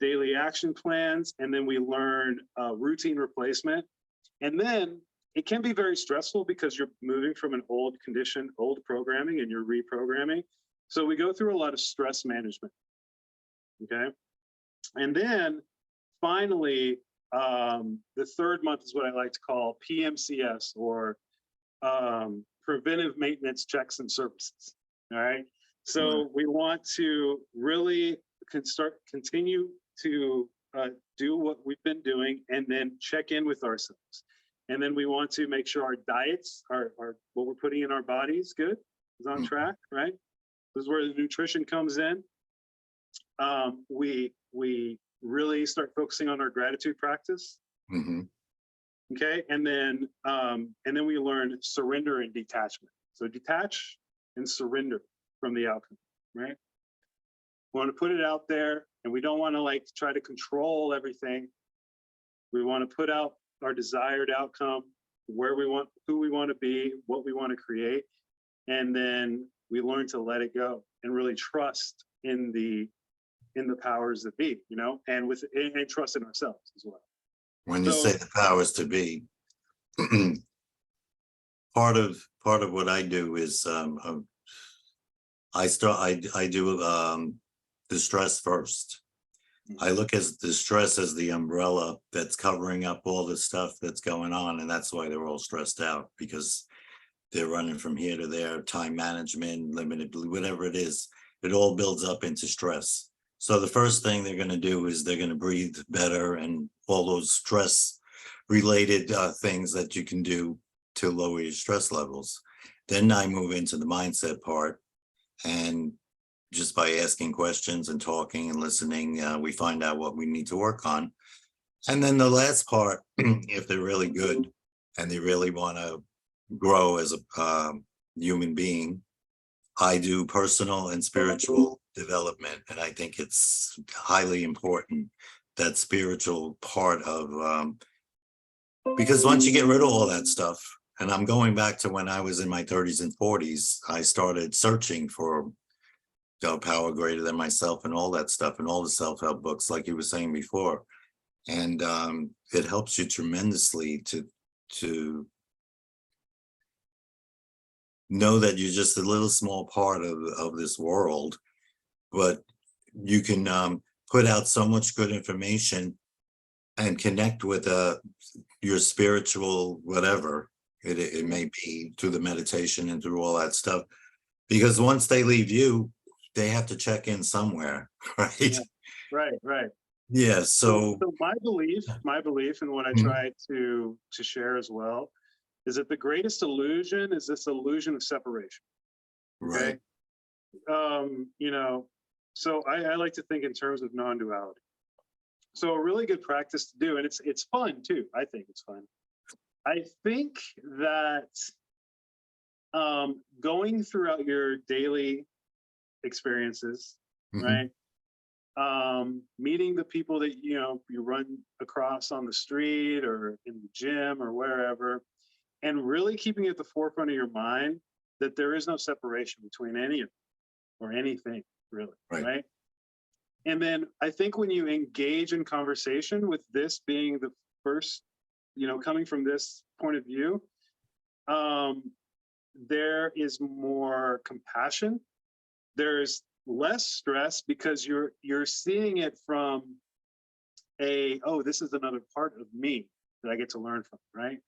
Daily action plans, and then we learn routine replacement. And then it can be very stressful because you're moving from an old condition, old programming, and you're reprogramming. So we go through a lot of stress management. Okay. And then finally, the third month is what I like to call PMCS, or preventive maintenance checks and services. All right. Right. So we want to really continue to do what we've been doing, and then check in with ourselves. And then we want to make sure our diets are what we're putting in our bodies good, is on Mhm. track, right? This is where the nutrition comes in. We really start focusing on our gratitude practice. Mhm. Okay, and then we learn surrender and detachment. So detach and surrender from the outcome, right? We want to put it out there, and we don't want to like try to control everything. We want to put out our desired outcome, where we want, who we want to be, what we want to create, and then we learn to let it go and really trust in the powers that be, and trust in ourselves as well. When you say So the powers to be, part of what I do is I do the stress first. I look at the stress as the umbrella that's covering up all the stuff that's going on, and that's why they're all stressed out, because they're running from here to there, time management, limited, whatever it is, it all builds up into stress. So the first thing they're going to do is they're going to breathe better and all those stress related things that you can do to lower your stress levels. Then I move into the mindset part, and just by asking questions and talking and listening, we find out what we need to work on. And then the last part, if they're really good and they really want to grow as a human being, I do personal and spiritual development. And I think it's highly important, that spiritual part of, because once you get rid of all that stuff, and I'm going back to when I was in my 30s and 40s, I started searching for power greater than myself and all that stuff and all the self-help books, like you were saying before. And it helps you tremendously to know that you're just a little small part of this world, but you can put out so much good information and connect with your spiritual whatever it may be, through the meditation and through all that stuff. Because once they leave you, they have to check in somewhere, right? Yeah. Right. Yeah. So my belief, and what I try to share as well, is that the greatest illusion is this illusion of separation. Okay. right. So I like to think in terms of non-duality. So a really good practice to do, and it's fun too. I think it's fun. I think that going throughout your daily experiences, right? Meeting the people that you run across on the street or in the gym or wherever, and really keeping at the forefront of your mind that there is no separation between any of them or anything, really, right? And then I think when you engage in conversation with this being the first, coming from this point of view, there is more compassion. There's less stress because you're seeing it from this is another part of me that I get to learn from, right?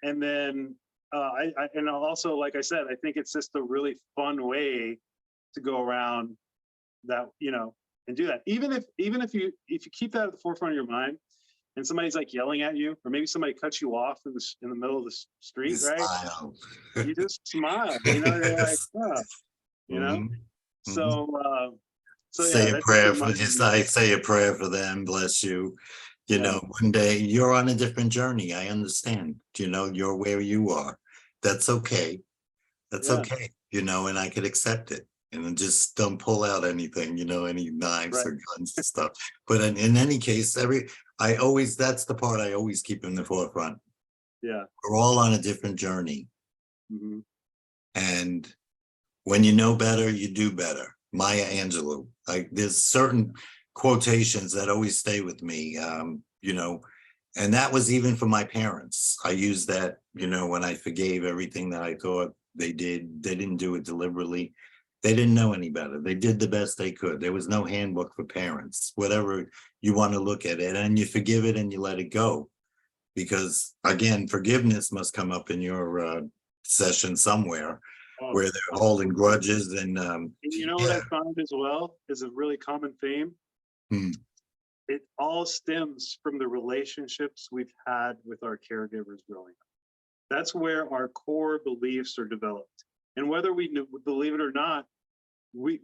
And then and also, like I said, I think it's just a really fun way to go around that, and do that. Even if you keep that at the forefront of your mind, and somebody's like yelling at you, or maybe somebody cuts you off in the middle of the street, right? Smile. You just smile, you're like, So say yeah, a prayer for just I say a prayer for them, bless you. One day you're on a different journey. I understand, you're where you are. That's okay. That's okay. And I could accept it. And then just don't pull out anything, any knives or guns and stuff. But in any case, that's the part I always keep in the forefront. Yeah. We're all on a different journey. And when you know better, you do better. Maya Angelou. There's certain quotations that always stay with me, and that was even for my parents. I used that, when I forgave everything that I thought they did. They didn't do it deliberately. They didn't know any better. They did the best they could. There was no handbook for parents, whatever you want to look at it, and you forgive it and you let it go. Because again, forgiveness must come up in your session somewhere. Where they're holding grudges and what I found as well is a really common theme. It all stems from the relationships we've had with our caregivers growing up. That's where our core beliefs are developed. And whether we believe it or not, we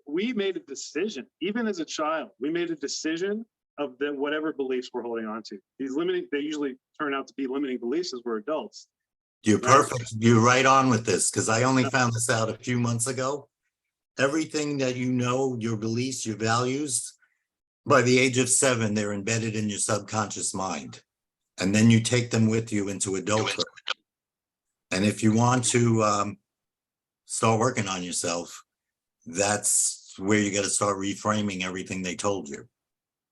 made a decision, even as a child, we made a decision of whatever beliefs we're holding on to. They usually turn out to be limiting beliefs as we're adults. You're perfect. You're right on with this, because I only found this out a few months ago. Everything that your beliefs, your values, by the age of 7, they're embedded in your subconscious mind. And then you take them with you into adulthood. And if you want to start working on yourself, that's where you got to start reframing everything they told you.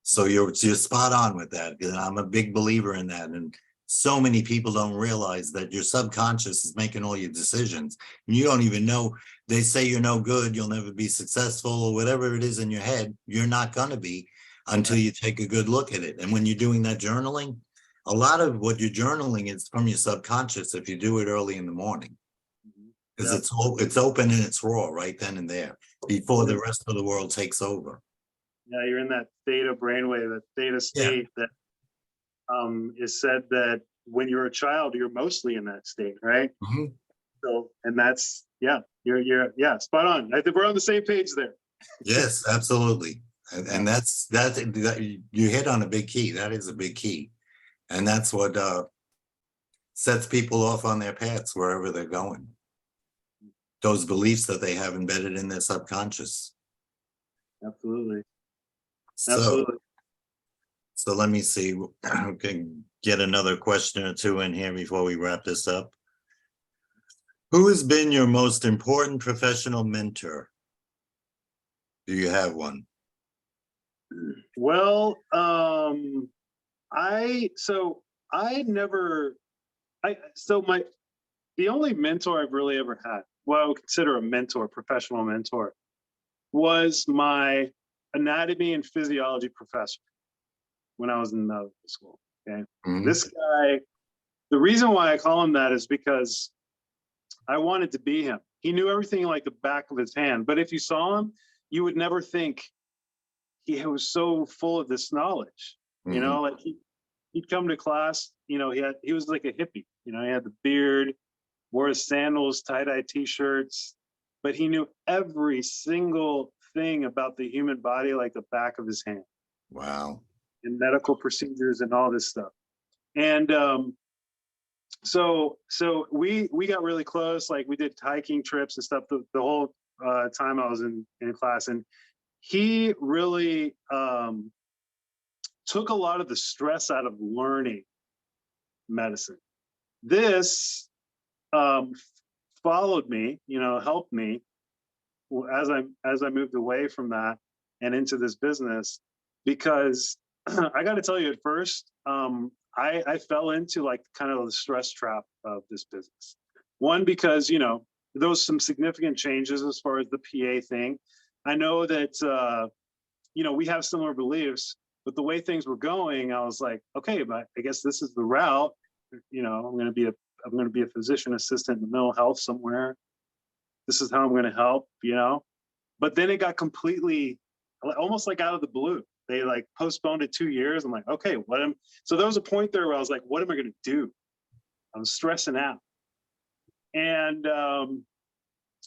So you're spot on with that, because I'm a big believer in that. And so many people don't realize that your subconscious is making all your decisions. And you don't even know. They say you're no good, you'll never be successful, or whatever it is in your head, you're not going to be until you take a good look at it. And when you're doing that journaling, a lot of what you're journaling is from your subconscious if you do it early in the morning. Because it's open and it's raw right then and there before the rest of the world takes over. Yeah, you're in that theta brainwave, that theta state that is said that when you're a child, you're mostly in that state, right? Mhm. So, and that's, you're spot on. I think we're on the same page there. Yes, absolutely. And that you hit on a big key. That is a big key. And that's what sets people off on their paths wherever they're going. Those beliefs that they have embedded in their subconscious. Absolutely. So let me see. We can get another question or two in here before we wrap this up. Who has been your most important professional mentor? Do you have one? Well, the only mentor I've really ever had, what I would consider a mentor, professional mentor, was my anatomy and physiology professor when I was in medical school. Okay. Mhm. This guy, the reason why I call him that is because I wanted to be him. He knew everything like the back of his hand, but if you saw him, you would never think he was so full of this knowledge. You know, like he'd come to class, you know, he was like a hippie, you know, he had the beard, wore his sandals, tie-dye t-shirts, but he knew every single thing about the human body like the back of his hand. Wow. And medical procedures and all this stuff. And so we got really close, like we did hiking trips and stuff the whole time I was in class. And he really took a lot of the stress out of learning medicine. This followed me, you know, helped me as I moved away from that and into this business, because I got to tell you, at first, I fell into like kind of the stress trap of this business. One, because, you know, there was some significant changes as far as the PA thing. I know that, you know, we have similar beliefs, but the way things were going, I was like, okay, but I guess this is the route. You know, I'm going to be a physician assistant in mental health somewhere. This is how I'm going to help, you know. But then it got completely, almost like out of the blue. They like postponed it 2 years. I'm like, okay, so there was a point there where I was like, what am I going to do? I'm stressing out. And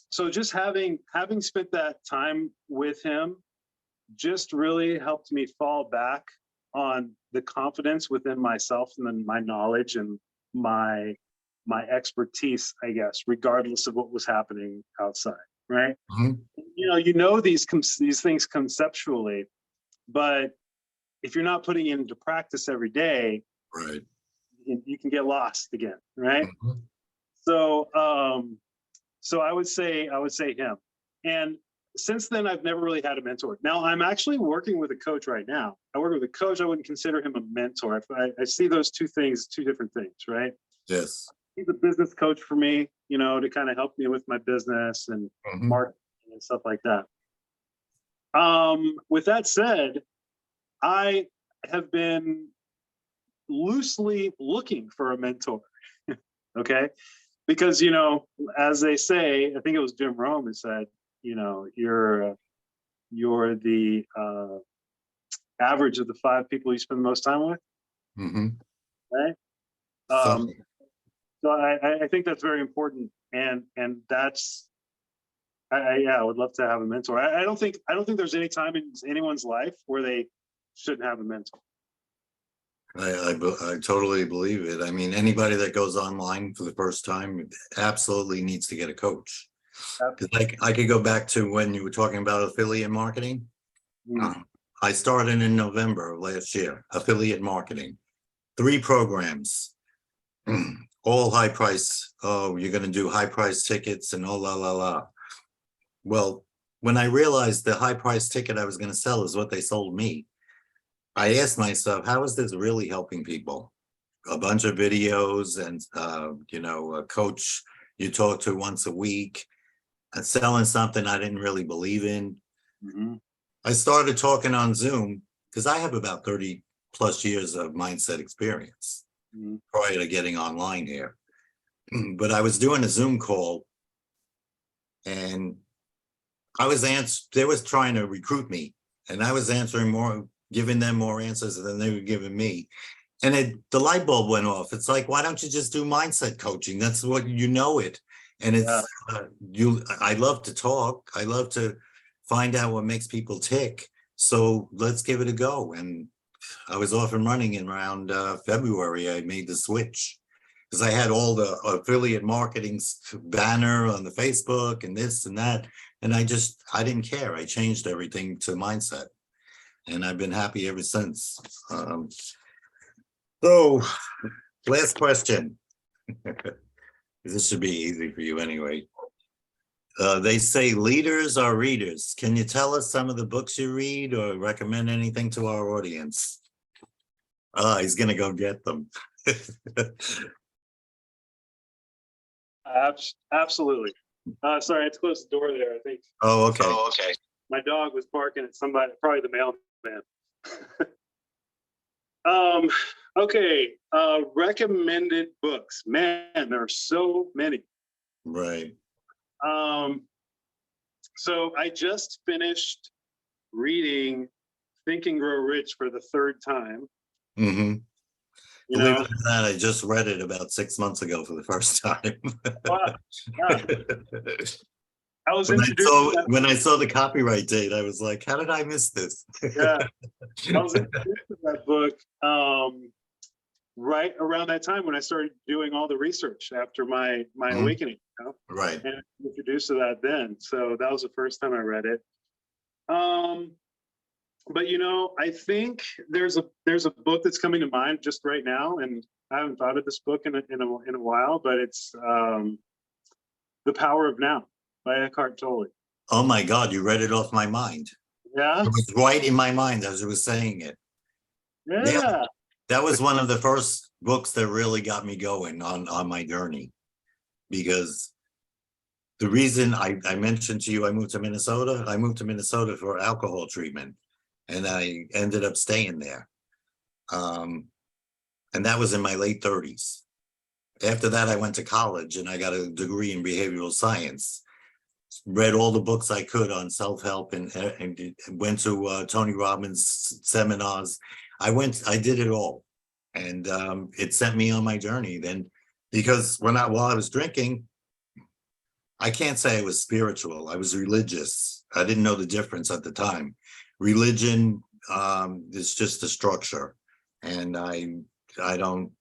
so just having spent that time with him just really helped me fall back on the confidence within myself and then my knowledge and my expertise, I guess, regardless of what was happening outside, right? Mhm. You know these things conceptually, but if you're not putting it into practice every day, Right. you can get lost again, right? Mhm. So so I would say him. And since then, I've never really had a mentor. Now I'm actually working with a coach right now. I work with a coach. I wouldn't consider him a mentor. I see those two things, two different things, right? Yes. He's a business coach for me, you know, to kind of help me with my business and Mhm. marketing and stuff like that. With that said, I have been loosely looking for a mentor. Okay. Because, you know, as they say, I think it was Jim Rome who said, you know, you're the average of the 5 people you spend the most time with, Mhm. right? So, So I think that's very important, and that's I would love to have a mentor. I don't think there's any time in anyone's life where they shouldn't have a mentor. I totally believe it. I mean, anybody that goes online for the first time absolutely needs to get a coach. Because I could go back to when you were talking about affiliate marketing. I started in November of last year, affiliate marketing, 3 programs, all high price. Oh, you're going to do high price tickets and oh, la, la, la. Well, when I realized the high price ticket I was going to sell is what they sold me, I asked myself, how is this really helping people? a bunch of videos and, a coach you talk to once a week and selling something I didn't really believe in. Mhm. I started talking on Zoom because I have about 30 plus years of mindset experience Mhm. prior to getting online here. But I was doing a Zoom call and they was trying to recruit me and I was answering more, giving them more answers than they were giving me. And the light bulb went off. It's like, why don't you just do mindset coaching? That's what you know it. And Yeah. I love to talk. I love to find out what makes people tick. So let's give it a go. And I was off and running in around February. I made the switch because I had all the affiliate marketing banner on the Facebook and this and that. And I didn't care. I changed everything to mindset. And I've been happy ever since. So, last question. This should be easy for you anyway. They say leaders are readers. Can you tell us some of the books you read or recommend anything to our audience? He's gonna go get them. Absolutely. Sorry, I had to close the door there. I think Oh, okay. my dog was barking at somebody, probably the mailman. Okay. Recommended books. Man, there are so many. Right. So I just finished reading Think and Grow Rich for the third time. Mm-hmm. You Believe know, it or not, I just read it about 6 months ago for the first time. wow, yeah. I was When I introduced saw to that, when I saw the copyright date, I was like, how did I miss this? yeah, I was introduced to that book right around that time when I started doing all the research after my Mhm. awakening, Right. and introduced to that then. So that was the first time I read it. But I think there's a book that's coming to mind just right now, and I haven't thought of this book in a while, but it's The Power of Now by Eckhart Tolle. Oh my God, you read it off my mind. Yeah, It was right in my mind as I was saying it. Yeah, yeah, that was one of the first books that really got me going on my journey. Because the reason I mentioned to you I moved to Minnesota for alcohol treatment, and I ended up staying there. And that was in my late 30s. After that, I went to college and I got a degree in behavioral science. Read all the books I could on self-help and went to Tony Robbins seminars. I did it all. And it sent me on my journey then, because while I was drinking, I can't say I was spiritual. I was religious. I didn't know the difference at the time. Religion is just a structure. And I don't,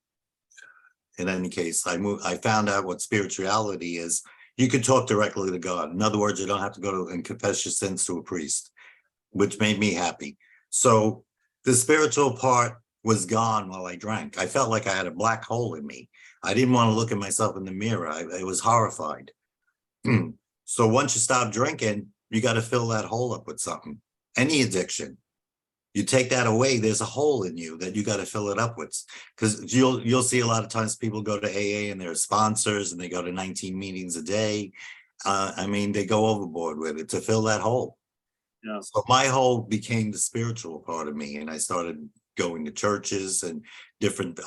in any case, I found out what spirituality is. You could talk directly to God. In other words, you don't have to go and confess your sins to a priest, which made me happy. So the spiritual part was gone while I drank. I felt like I had a black hole in me. I didn't want to look at myself in the mirror. I was horrified. So once you stop drinking, you got to fill that hole up with something. Any addiction, you take that away, there's a hole in you that you got to fill it up with. Because you'll see a lot of times people go to AA and they're sponsors and they go to 19 meetings a day. I mean, they go overboard with it to fill that hole. yeah. So my hole became the spiritual part of me, and I started going to churches and different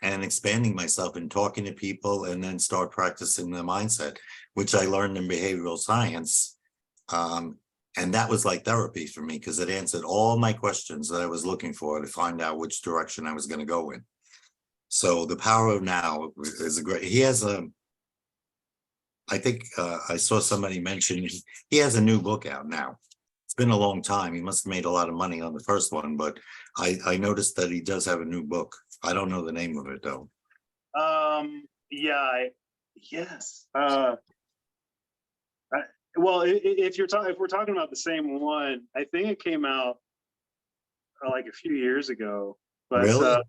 and expanding myself and talking to people, and then start practicing the mindset, which I learned in behavioral science. And that was like therapy for me because it answered all my questions that I was looking for to find out which direction I was going to go in. So The Power of Now is he has I think I saw somebody mention he has a new book out now. It's been a long time. He must have made a lot of money on the first one, but I noticed that he does have a new book. I don't know the name of it though. Yeah, yes. Well, if we're talking about the same one, I think it came out like a few years ago. But Really? It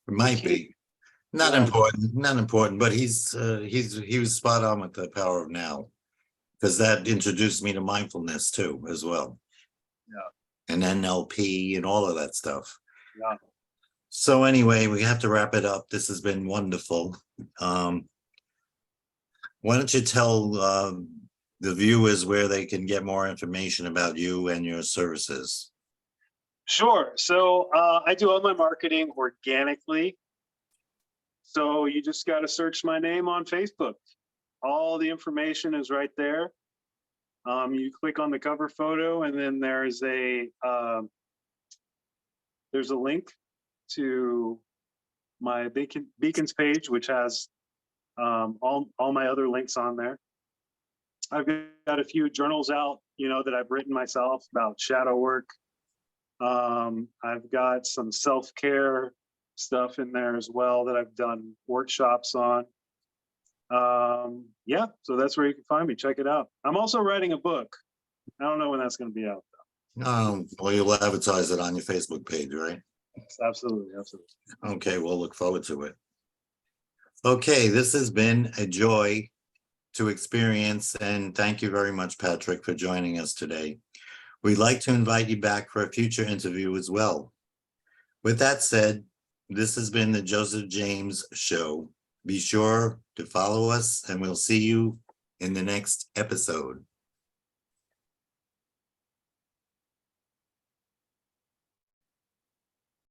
might can't- be. Not yeah. important, but he was spot on with The Power of Now, because that introduced me to mindfulness too, as well. Yeah. And NLP and all of that stuff. Yeah. So anyway, we have to wrap it up. This has been wonderful. Why don't you tell the viewers where they can get more information about you and your services? Sure. So I do all my marketing organically. So you just got to search my name on Facebook. All the information is right there. You click on the cover photo, and then there's a link to my Beacons page, which has all my other links on there. I've got a few journals out, that I've written myself about shadow work. I've got some self-care stuff in there as well that I've done workshops on. Yeah, so that's where you can find me. Check it out. I'm also writing a book. I don't know when that's going to be out Well, you'll advertise it on your Facebook page, right? though. Absolutely. Okay, we'll look forward to it. Okay, this has been a joy to experience, and thank you very much, Patrick, for joining us today. We'd like to invite you back for a future interview as well. With that said, this has been the Joseph James Show. Be sure to follow us, and we'll see you in the next episode.